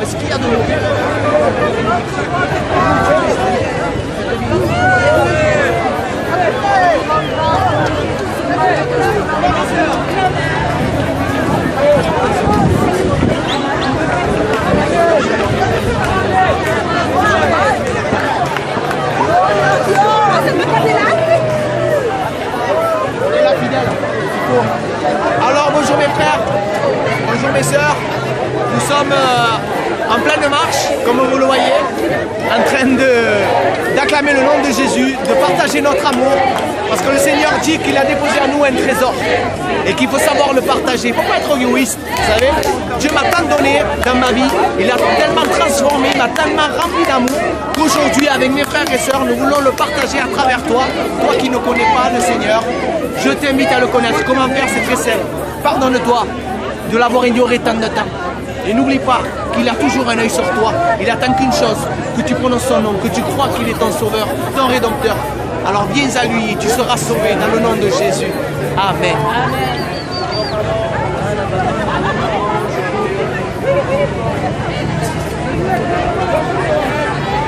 Est-ce qu'il y a de l'eau? Alors bonjour mes frères, bonjour mes sœurs, nous sommes en pleine marche, comme vous le voyez, en train d'acclamer le nom de Jésus, de partager notre amour, parce que le Seigneur dit qu'il a déposé à nous un trésor et qu'il faut savoir le partager. Il ne faut pas être égoïste, vous savez. Dieu m'a tant donné dans ma vie, il a tellement transformé, il m'a tellement rempli d'amour qu'aujourd'hui avec mes frères et sœurs, nous voulons le partager à travers toi, toi qui ne connais pas le Seigneur. Je t'invite à le connaître. Comment faire? C'est très simple. Pardonne-toi de l'avoir ignoré tant de temps. Et n'oublie pas qu'il a toujours un œil sur toi. Il attend qu'une chose, que tu prononces son nom, que tu crois qu'il est ton sauveur, ton rédempteur. Alors viens à lui et tu seras sauvé dans le nom de Jésus. Amen. Amen.